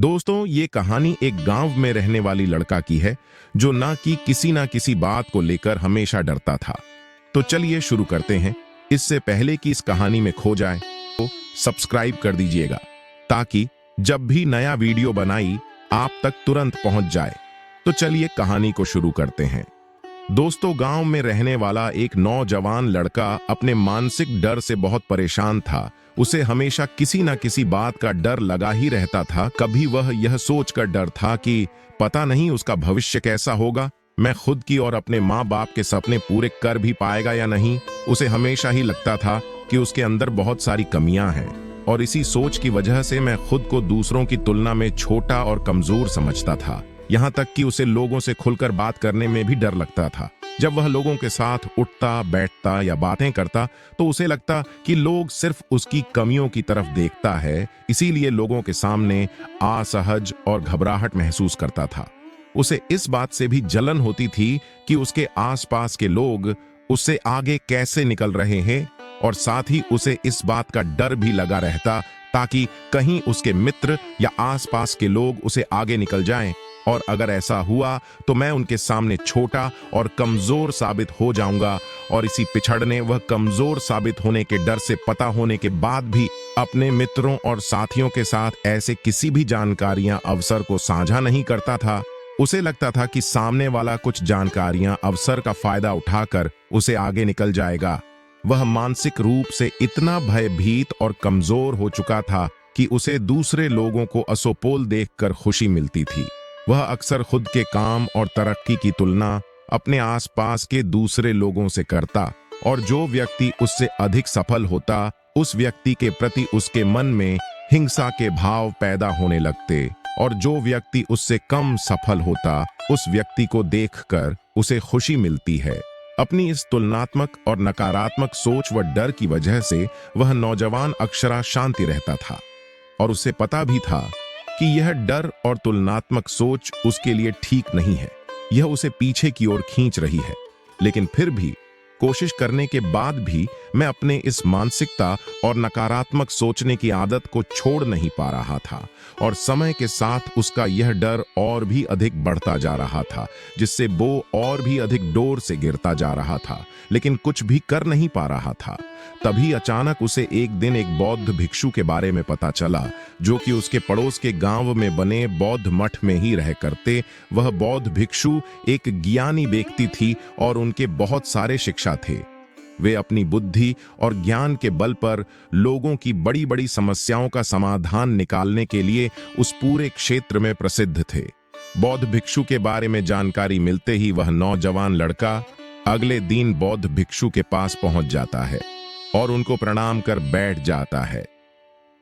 दोस्तों, ये कहानी एक गांव में रहने वाली लड़का की है जो ना किसी बात को लेकर हमेशा डरता था। तो चलिए शुरू करते हैं। इससे पहले कि इस कहानी में खो जाए तो सब्सक्राइब कर दीजिएगा ताकि जब भी नया वीडियो बनाई आप तक तुरंत पहुंच जाए। तो चलिए कहानी को शुरू करते हैं। दोस्तों, गांव में रहने वाला एक नौजवान लड़का अपने मानसिक डर से बहुत परेशान था। उसे हमेशा किसी न किसी बात का डर लगा ही रहता था। कभी वह यह सोचकर डर था कि पता नहीं उसका भविष्य कैसा होगा, मैं खुद की और अपने माँ बाप के सपने पूरे कर भी पाएगा या नहीं। उसे हमेशा ही लगता था कि उसके अंदर बहुत सारी कमियां हैं और इसी सोच की वजह से मैं खुद को दूसरों की तुलना में छोटा और कमजोर समझता था। यहाँ तक कि उसे लोगों से खुलकर बात करने में भी डर लगता था। जब वह लोगों के साथ उठता बैठता या बातें करता तो उसे लगता कि लोग सिर्फ उसकी कमियों की तरफ देखता है, इसीलिए लोगों के सामने असहज और घबराहट महसूस करता था। उसे इस बात से भी जलन होती थी कि उसके आसपास के लोग उससे आगे कैसे निकल रहे हैं और साथ ही उसे इस बात का डर भी लगा रहता ताकि कहीं उसके मित्र या आसपास के लोग उसे आगे निकल जाएं और अगर ऐसा हुआ तो मैं उनके सामने छोटा और कमजोर साबित हो जाऊंगा। और इसी पिछड़ने व कमजोर साबित होने के डर से पता होने के बाद भी अपने मित्रों और साथियों के साथ ऐसे किसी भी जानकारियां अवसर को साझा नहीं करता था। उसे लगता था कि सामने वाला कुछ जानकारियां अवसर का फायदा उठाकर उसे आगे निकल जाएगा। वह मानसिक रूप से इतना भयभीत और कमजोर हो चुका था कि उसे दूसरे लोगों को असोपोल देखकर खुशी मिलती थी। वह अक्सर खुद के काम और तरक्की की तुलना अपने आसपास के दूसरे लोगों से करता और जो व्यक्ति उससे अधिक सफल होता उस व्यक्ति के प्रति उसके मन में हिंसा के भाव पैदा होने लगते और जो व्यक्ति उससे कम सफल होता उस व्यक्ति को देखकर उसे खुशी मिलती है। अपनी इस तुलनात्मक और नकारात्मक सोच व डर की वजह से वह नौजवान अक्षरा शांति रहता था और उसे पता भी था कि यह डर और तुलनात्मक सोच उसके लिए ठीक नहीं है, यह उसे पीछे की ओर खींच रही है। लेकिन फिर भी कोशिश करने के बाद भी मैं अपने इस मानसिकता और नकारात्मक सोचने की आदत को छोड़ नहीं पा रहा था और समय के साथ उसका यह डर और भी अधिक बढ़ता जा रहा था, जिससे वो और भी अधिक डोर से गिरता जा रहा था, लेकिन कुछ भी कर नहीं पा रहा था। तभी अचानक उसे एक दिन एक बौद्ध भिक्षु के बारे में पता चला जो कि उसके पड़ोस के गांव में बने बौद्ध मठ में ही रह करते। वह बौद्ध भिक्षु एक ज्ञानी व्यक्ति थी और उनके बहुत सारे शिक्षा थे। वे अपनी बुद्धि और ज्ञान के बल पर लोगों की बड़ी बड़ी समस्याओं का समाधान निकालने के लिए उस पूरे क्षेत्र में प्रसिद्ध थे। बौद्ध भिक्षु के बारे में जानकारी मिलते ही वह नौजवान लड़का अगले दिन बौद्ध भिक्षु के पास पहुंच जाता है और उनको प्रणाम कर बैठ जाता है।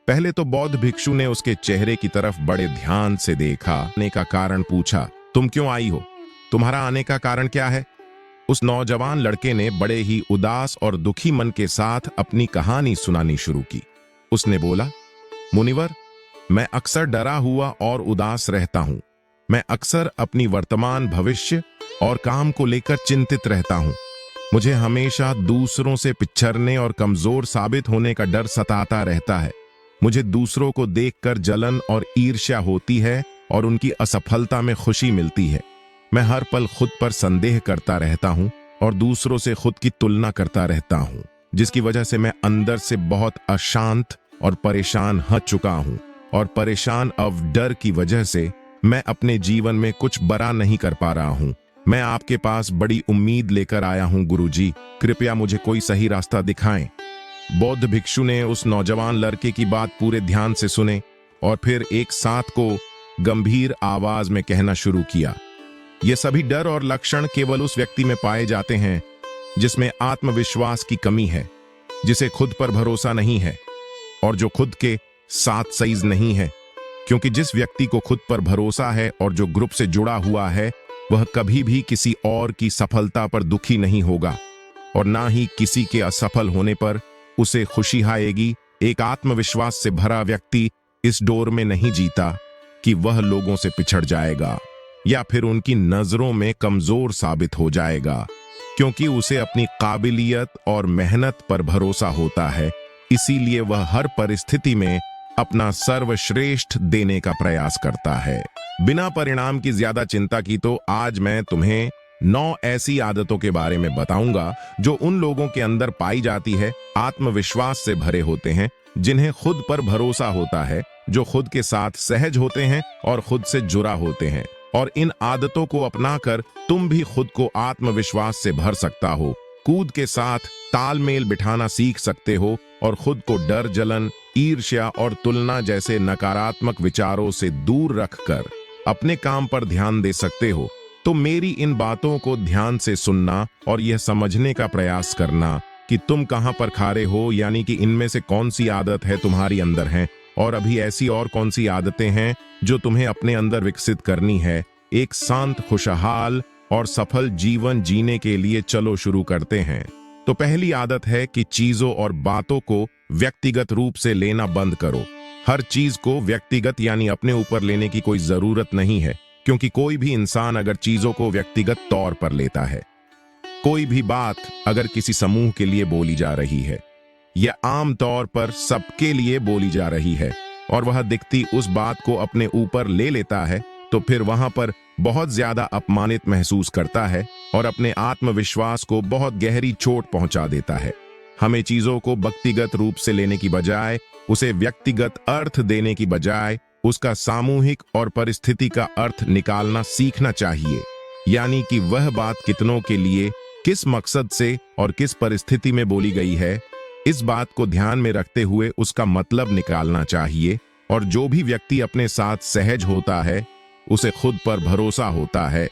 पहले तो बौद्ध भिक्षु ने उसके चेहरे की तरफ बड़े ध्यान से देखा। आने का कारण पूछा, तुम क्यों आई हो? तुम्हारा आने का कारण क्या है? उस नौजवान लड़के ने बड़े ही उदास और दुखी मन के साथ अपनी कहानी सुनानी शुरू की। उसने बोला, मुनिवर, मैं अक्सर डरा हुआ और उदास रहता हूं। मैं अक्सर अपनी वर्तमान, भविष्य और काम को लेकर चिंतित रहता हूं। मुझे हमेशा दूसरों से पिछड़ने और कमजोर साबित होने का डर सताता रहता है। मुझे दूसरों को देखकर जलन और ईर्ष्या होती है और उनकी असफलता में खुशी मिलती है। मैं हर पल खुद पर संदेह करता रहता हूं और दूसरों से खुद की तुलना करता रहता हूं, जिसकी वजह से मैं अंदर से बहुत अशांत और परेशान हो चुका हूं। और परेशान अब डर की वजह से मैं अपने जीवन में कुछ बड़ा नहीं कर पा रहा हूं। मैं आपके पास बड़ी उम्मीद लेकर आया हूं गुरुजी, कृपया मुझे कोई सही रास्ता दिखाएं। बौद्ध भिक्षु ने उस नौजवान लड़के की बात पूरे ध्यान से सुने और फिर एक साथ को गंभीर आवाज में कहना शुरू किया, ये सभी डर और लक्षण केवल उस व्यक्ति में पाए जाते हैं जिसमें आत्मविश्वास की कमी है, जिसे खुद पर भरोसा नहीं है और जो खुद के साथ सही नहीं है। क्योंकि जिस व्यक्ति को खुद पर भरोसा है और जो ग्रुप से जुड़ा हुआ है, वह कभी भी किसी और की सफलता पर दुखी नहीं होगा और ना ही किसी के असफल होने पर उसे खुशी आएगी। एक आत्मविश्वास से भरा व्यक्ति इस डोर में नहीं जीता कि वह लोगों से पिछड़ जाएगा या फिर उनकी नजरों में कमजोर साबित हो जाएगा, क्योंकि उसे अपनी काबिलियत और मेहनत पर भरोसा होता है। इसीलिए वह हर परिस्थिति में अपना सर्वश्रेष्ठ देने का प्रयास करता है। बिना परिणाम की ज्यादा चिंता की तो आज मैं तुम्हें 9 ऐसी आदतों के बारे में बताऊंगा जो उन लोगों के अंदर पाई जाती है, आत्मविश्वास से भरे होते हैं, जिन्हें खुद पर भरोसा होता है, जो खुद के साथ सहज होते हैं और खुद से जुड़ा होते हैं। और इन आदतों को अपनाकर तुम भी खुद को आत्मविश्वास से भर सकता हो, कूद के साथ तालमेल बिठाना सीख सकते हो और खुद को डर, जलन, ईर्ष्या और तुलना जैसे नकारात्मक विचारों से दूर रखकर अपने काम पर ध्यान दे सकते हो। तो मेरी इन बातों को ध्यान से सुनना और यह समझने का प्रयास करना कि तुम कहां पर खारे हो, यानी कि इनमें से कौन सी आदत है तुम्हारी अंदर है और अभी ऐसी और कौन सी आदतें हैं जो तुम्हें अपने अंदर विकसित करनी है। एक शांत, खुशहाल और सफल जीवन जीने के लिए चलो शुरू करते हैं। तो पहली आदत है कि चीजों और बातों को व्यक्तिगत रूप से लेना बंद करो। हर चीज को व्यक्तिगत यानी अपने ऊपर लेने की कोई जरूरत नहीं है, क्योंकि कोई भी इंसान अगर चीजों को व्यक्तिगत तौर पर लेता है, कोई भी बात अगर किसी समूह के लिए बोली जा रही है या आम तौर पर सबके लिए बोली जा रही है और वह दिखती उस बात को अपने ऊपर ले लेता है, तो फिर वहां पर बहुत ज्यादा अपमानित महसूस करता है और अपने आत्मविश्वास को बहुत गहरी चोट पहुंचा देता है। हमें चीजों को व्यक्तिगत रूप से लेने की बजाय, उसे व्यक्तिगत अर्थ देने की बजाय उसका सामूहिक और परिस्थिति का अर्थ निकालना सीखना चाहिए। यानी कि वह बात कितनों के लिए, किस मकसद से और किस परिस्थिति में बोली गई है, इस बात को ध्यान में रखते हुए उसका मतलब निकालना चाहिए। और जो भी व्यक्ति अपने साथ सहज होता है, उसे खुद पर भरोसा होता है,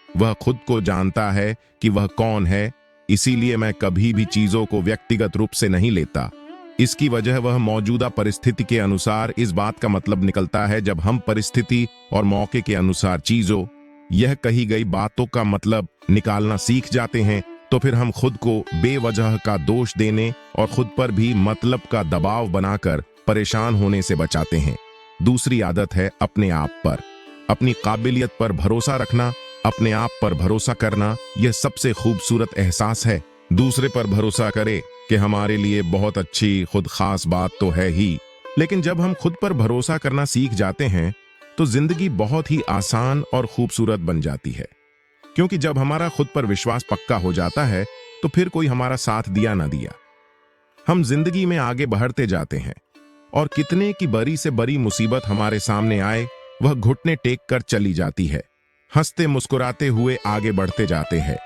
वह खुद को जानता है कि वह कौन है। इसीलिए मैं कभी भी चीजों को व्यक्तिगत रूप से नहीं लेता। इसकी वजह वह मौजूदा परिस्थिति के अनुसार इस बात का मतलब निकलता है। जब हम परिस्थिति और मौके के अनुसार चीजों, यह कही गई बातों का मतलब निकालना सीख जाते हैं, तो फिर हम खुद को बेवजह का दोष देने और खुद पर भी मतलब का दबाव बनाकर परेशान होने से बचाते हैं। दूसरी आदत है अपने आप पर, अपनी काबिलियत पर भरोसा रखना। अपने आप पर भरोसा करना यह सबसे खूबसूरत एहसास है। दूसरे पर भरोसा करे कि हमारे लिए बहुत अच्छी खुद खास बात तो है ही, लेकिन जब हम खुद पर भरोसा करना सीख जाते हैं तो जिंदगी बहुत ही आसान और खूबसूरत बन जाती है। क्योंकि जब हमारा खुद पर विश्वास पक्का हो जाता है तो फिर कोई हमारा साथ दिया ना दिया, हम जिंदगी में आगे बढ़ते जाते हैं और कितने की बड़ी से बड़ी मुसीबत हमारे सामने आए, वह घुटने टेक कर चली जाती है। हंसते मुस्कुराते हुए आगे बढ़ते जाते हैं।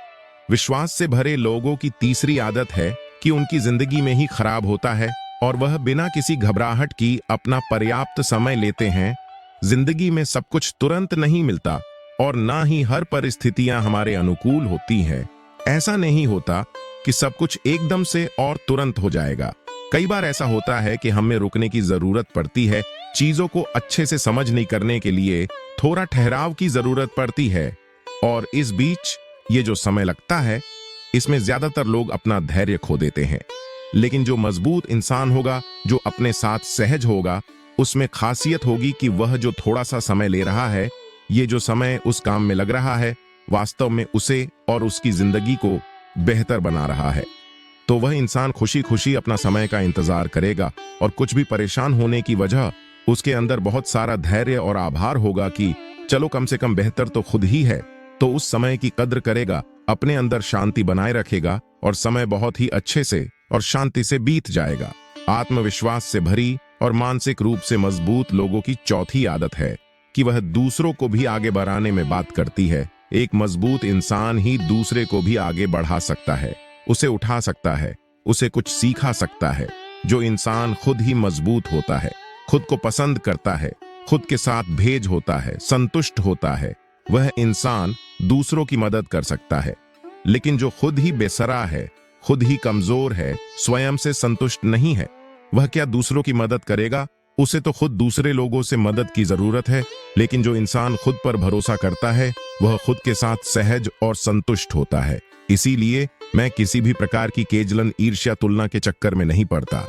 विश्वास से भरे लोगों की तीसरी आदत है कि उनकी जिंदगी में ही खराब होता है और वह बिना किसी घबराहट की अपना पर्याप्त समय लेते हैं। जिंदगी में सब कुछ तुरंत नहीं मिलता और ना ही हर परिस्थितियां हमारे अनुकूल होती हैं। ऐसा नहीं होता कि सब कुछ एकदम से और तुरंत हो जाएगा। कई बार ऐसा होता है कि हमें रुकने की जरूरत पड़ती है। चीजों को अच्छे से समझने करने के लिए थोड़ा ठहराव की जरूरत पड़ती है और इस बीच ये जो समय लगता है, इसमें ज्यादातर लोग अपना धैर्य खो देते हैं। लेकिन जो मजबूत इंसान होगा, जो अपने साथ सहज होगा, उसमें खासियत होगी कि वह जो थोड़ा सा समय ले रहा है, ये जो समय उस काम में लग रहा है, वास्तव में उसे और उसकी जिंदगी को बेहतर बना रहा है। तो वह इंसान खुशी खुशी अपना समय का इंतजार करेगा और कुछ भी परेशान होने की वजह उसके अंदर बहुत सारा धैर्य और आभार होगा कि चलो कम से कम बेहतर तो खुद ही है। तो उस समय की कद्र करेगा, अपने अंदर शांति बनाए रखेगा और समय बहुत ही अच्छे से और शांति से बीत जाएगा। आत्मविश्वास से भरी और मानसिक रूप से मजबूत लोगों की चौथी आदत है कि वह दूसरों को भी आगे बढ़ाने में बात करती है। एक मजबूत इंसान ही दूसरे को भी आगे बढ़ा सकता है, उसे उठा सकता है, उसे कुछ सिखा सकता है। जो इंसान खुद ही मजबूत होता है, खुद को पसंद करता है, खुद के साथ भेज होता है, संतुष्ट होता है, वह इंसान दूसरों की मदद कर सकता है। लेकिन जो खुद ही बेसरा है, खुद ही कमजोर है, स्वयं से संतुष्ट नहीं है, वह क्या दूसरों की मदद करेगा? उसे तो खुद दूसरे लोगों से मदद की जरूरत है। लेकिन जो इंसान खुद पर भरोसा करता है, वह खुद के साथ सहज और संतुष्ट होता है। इसीलिए मैं किसी भी प्रकार की केजलन, ईर्ष्या, तुलना के चक्कर में नहीं पड़ता।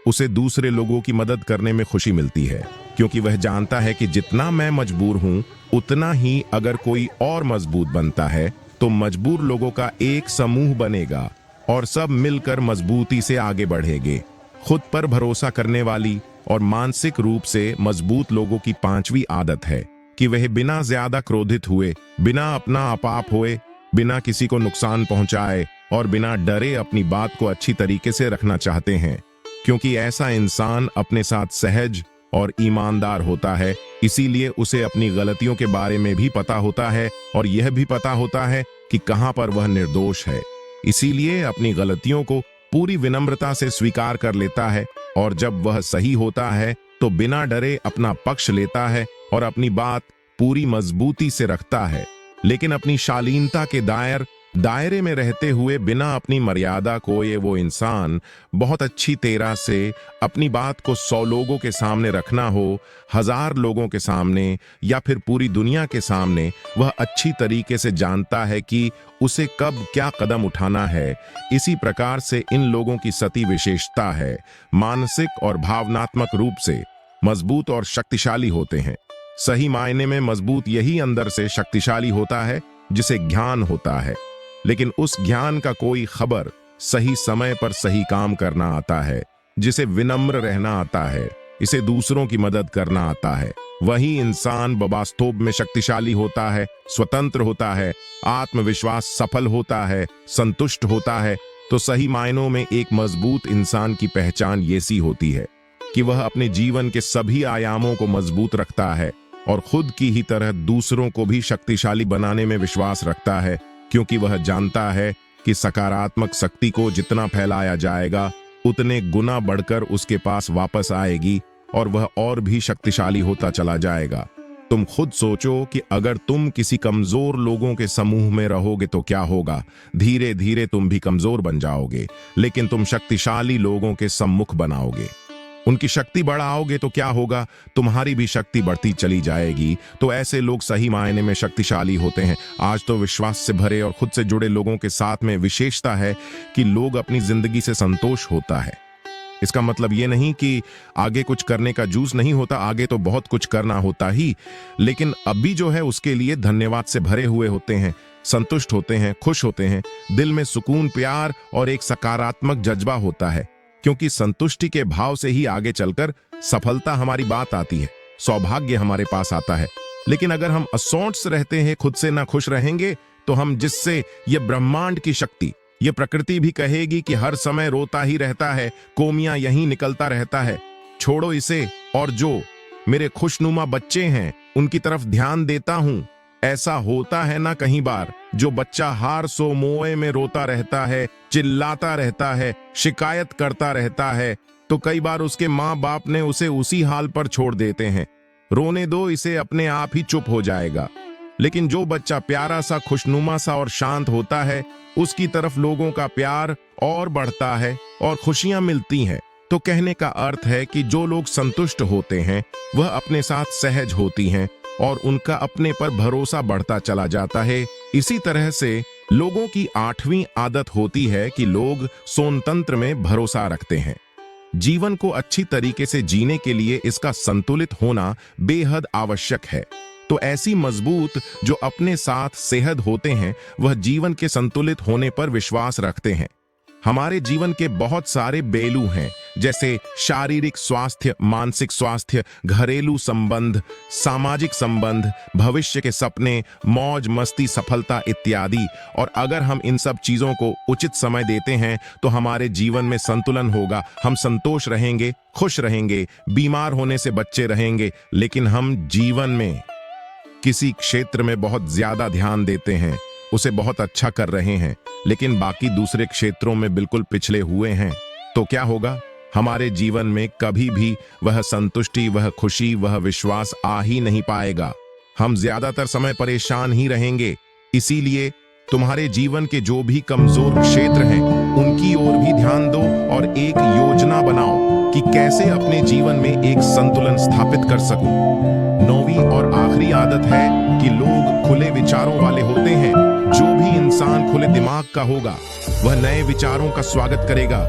उसे दूसरे लोगों की मदद करने में खुशी मिलती है, क्योंकि वह जानता है कि जितना मैं मजबूर हूं, उतना ही अगर कोई और मजबूत बनता है तो मजबूर लोगों का एक समूह बनेगा और सब मिलकर मजबूती से आगे बढ़ेंगे। खुद पर भरोसा करने वाली और मानसिक रूप से मजबूत लोगों की पांचवी आदत है कि वह बिना ज्यादा क्रोधित हुए, बिना अपना आपा होए, बिना किसी को नुकसान पहुंचाए और बिना डरे अपनी बात को अच्छी तरीके से रखना चाहते हैं, क्योंकि ऐसा इंसान अपने साथ सहज और ईमानदार होता है। इसीलिए उसे अपनी गलतियों के बारे में भी पता होता है और यह भी पता होता है कि कहां पर वह निर्दोष है। इसीलिए अपनी गलतियों को पूरी विनम्रता से स्वीकार कर लेता है और जब वह सही होता है तो बिना डरे अपना पक्ष लेता है और अपनी बात पूरी मजबूती से रखता है, लेकिन अपनी शालीनता के दायरे में रहते हुए बिना अपनी मर्यादा को ये वो इंसान बहुत अच्छी तरह से अपनी बात को 100 लोगों के सामने रखना हो, 1000 लोगों के सामने या फिर पूरी दुनिया के सामने, वह अच्छी तरीके से जानता है कि उसे कब क्या कदम उठाना है। इसी प्रकार से इन लोगों की सती विशेषता है, मानसिक और भावनात्मक रूप से मजबूत और शक्तिशाली होते हैं। सही मायने में मजबूत यही अंदर से शक्तिशाली होता है जिसे ज्ञान होता है, लेकिन उस ज्ञान का कोई खबर, सही समय पर सही काम करना आता है, जिसे विनम्र रहना आता है, इसे दूसरों की मदद करना आता है। वही इंसान वास्तव में शक्तिशाली होता है, स्वतंत्र होता है, आत्मविश्वास सफल होता है, संतुष्ट होता है। तो सही मायनों में एक मजबूत इंसान की पहचान ये सी होती है कि वह अपने जीवन के सभी आयामों को मजबूत रखता है और खुद की ही तरह दूसरों को भी शक्तिशाली बनाने में विश्वास रखता है, क्योंकि वह जानता है कि सकारात्मक शक्ति को जितना फैलाया जाएगा उतने गुना बढ़कर उसके पास वापस आएगी और वह और भी शक्तिशाली होता चला जाएगा। तुम खुद सोचो कि अगर तुम किसी कमजोर लोगों के समूह में रहोगे तो क्या होगा। धीरे धीरे तुम भी कमजोर बन जाओगे, लेकिन तुम शक्तिशाली लोगों के सम्मुख बनाओगे, उनकी शक्ति बढ़ाओगे तो क्या होगा, तुम्हारी भी शक्ति बढ़ती चली जाएगी। तो ऐसे लोग सही मायने में शक्तिशाली होते हैं। आज तो विश्वास से भरे और खुद से जुड़े लोगों के साथ में विशेषता है कि लोग अपनी जिंदगी से संतोष होता है। इसका मतलब ये नहीं कि आगे कुछ करने का जूस नहीं होता, आगे तो बहुत कुछ करना होता ही, लेकिन अभी जो है उसके लिए धन्यवाद से भरे हुए होते हैं, संतुष्ट होते हैं, खुश होते हैं, दिल में सुकून, प्यार और एक सकारात्मक जज्बा होता है, क्योंकि संतुष्टि के भाव से ही आगे चलकर सफलता हमारी बात आती है, सौभाग्य हमारे पास आता है। लेकिन अगर हम असोंट्स रहते हैं, खुद से ना खुश रहेंगे, तो हम जिससे ये ब्रह्मांड की शक्ति, ये प्रकृति भी कहेगी कि हर समय रोता ही रहता है, कोमियां यहीं निकलता रहता है, छोड़ो इसे, और जो मेरे खुशनुमा बच्चे हैं उनकी तरफ ध्यान देता हूं। ऐसा होता है ना कहीं बार, जो बच्चा हार सो मोए में रोता रहता है, चिल्लाता रहता है, शिकायत करता रहता है, तो कई बार उसके माँ बाप ने उसे उसी हाल पर छोड़ देते हैं, रोने दो इसे, अपने आप ही चुप हो जाएगा। लेकिन जो बच्चा प्यारा सा, खुशनुमा सा और शांत होता है, उसकी तरफ लोगों का प्यार और बढ़ता है और खुशियां मिलती हैं। तो कहने का अर्थ है कि जो लोग संतुष्ट होते हैं वह अपने साथ सहज होती हैं और उनका अपने पर भरोसा बढ़ता चला जाता है। इसी तरह से लोगों की 8वीं आदत होती है कि लोग सोनतंत्र में भरोसा रखते हैं। जीवन को अच्छी तरीके से जीने के लिए इसका संतुलित होना बेहद आवश्यक है। तो ऐसी मजबूत जो अपने साथ सेहद होते हैं, वह जीवन के संतुलित होने पर विश्वास रखते हैं। हमारे जीवन के बहुत सारे बेलू हैं, जैसे शारीरिक स्वास्थ्य, मानसिक स्वास्थ्य, घरेलू संबंध, सामाजिक संबंध, भविष्य के सपने, मौज मस्ती, सफलता इत्यादि। और अगर हम इन सब चीजों को उचित समय देते हैं तो हमारे जीवन में संतुलन होगा, हम संतोष रहेंगे, खुश रहेंगे, बीमार होने से बचे रहेंगे। लेकिन हम जीवन में किसी क्षेत्र में बहुत ज्यादा ध्यान देते हैं, उसे बहुत अच्छा कर रहे हैं, लेकिन बाकी दूसरे क्षेत्रों में बिल्कुल पिछले हुए हैं, तो क्या होगा? हमारे जीवन में कभी भी वह संतुष्टि, वह खुशी, वह विश्वास आ ही नहीं पाएगा। हम ज्यादातर समय परेशान ही रहेंगे। इसीलिए तुम्हारे जीवन के जो भी कमजोर क्षेत्र हैं, उनकी ओर भी ध्यान दो और एक योजना बनाओ कि कैसे अपने जीवन में एक संतुलन स्थापित कर सकूं। 9वीं और आखिरी आदत है कि लोग खुले विचारों वाले होते हैं। जो भी इंसान खुले दिमाग का होगा, वह नए विचारों का स्वागत करेगा,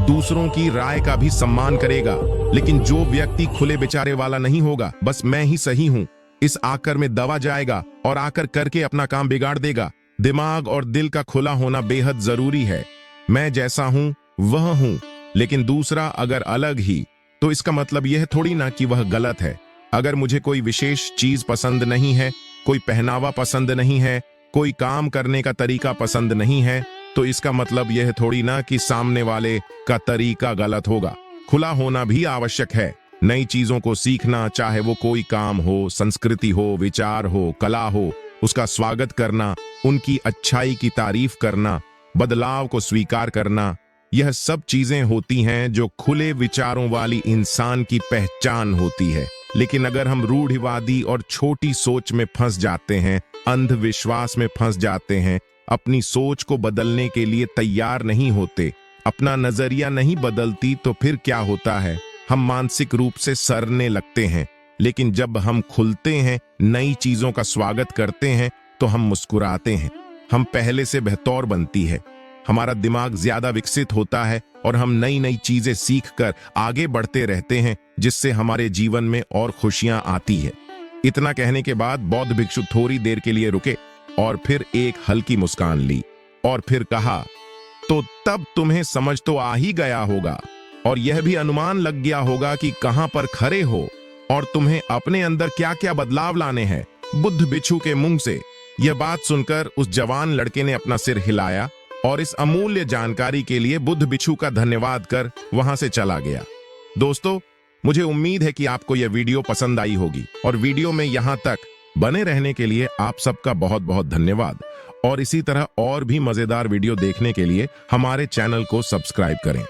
दूसरों की राय का भी सम्मान करेगा। लेकिन जो व्यक्ति खुले विचारे वाला नहीं होगा, बस मैं ही सही हूं, इस आकर में दबा जाएगा और आकर करके अपना काम बिगाड़ देगा। दिमाग और दिल का खुला होना बेहद जरूरी है। मैं जैसा हूं वह हूं, लेकिन दूसरा अगर अलग ही तो इसका मतलब यह थोड़ी ना कि वह गलत है। अगर मुझे कोई विशेष चीज पसंद नहीं है, कोई पहनावा पसंद नहीं है, कोई काम करने का तरीका पसंद नहीं है, तो इसका मतलब यह थोड़ी ना कि सामने वाले का तरीका गलत होगा। खुला होना भी आवश्यक है। नई चीजों को सीखना, चाहे वो कोई काम हो, संस्कृति हो, विचार हो, कला हो, उसका स्वागत करना, उनकी अच्छाई की तारीफ करना, बदलाव को स्वीकार करना, यह सब चीजें होती हैं जो खुले विचारों वाली इंसान की पहचान होती है। लेकिन अगर हम रूढ़िवादी और छोटी सोच में फंस जाते हैं, अंधविश्वास में फंस जाते हैं, अपनी सोच को बदलने के लिए तैयार नहीं होते, अपना नजरिया नहीं बदलती, तो फिर क्या होता है? हम मानसिक रूप से सड़ने लगते हैं। लेकिन जब हम खुलते हैं, नई चीजों का स्वागत करते हैं, तो हम मुस्कुराते हैं। हम पहले से बेहतर बनती है, हमारा दिमाग ज्यादा विकसित होता है और हम नई नई चीजें सीखकर आगे बढ़ते रहते हैं, जिससे हमारे जीवन में और खुशियां आती है। इतना कहने के बाद बौद्ध भिक्षु थोड़ी देर के लिए रुके और फिर एक हल्की मुस्कान ली और फिर कहा, तो तब तुम्हें समझ तो आ ही गया होगा और यह भी अनुमान लग गया होगा कि कहां पर खड़े हो और तुम्हें अपने अंदर क्या क्या बदलाव लाने हैं। बुद्ध भिक्षु के मुंह से यह बात सुनकर उस जवान लड़के ने अपना सिर हिलाया और इस अमूल्य जानकारी के लिए बुद्ध भिक्षु का धन्यवाद कर वहां से चला गया। दोस्तों, मुझे उम्मीद है कि आपको यह वीडियो पसंद आई होगी और वीडियो में यहां तक बने रहने के लिए आप सबका बहुत बहुत धन्यवाद। और इसी तरह और भी मजेदार वीडियो देखने के लिए हमारे चैनल को सब्सक्राइब करें।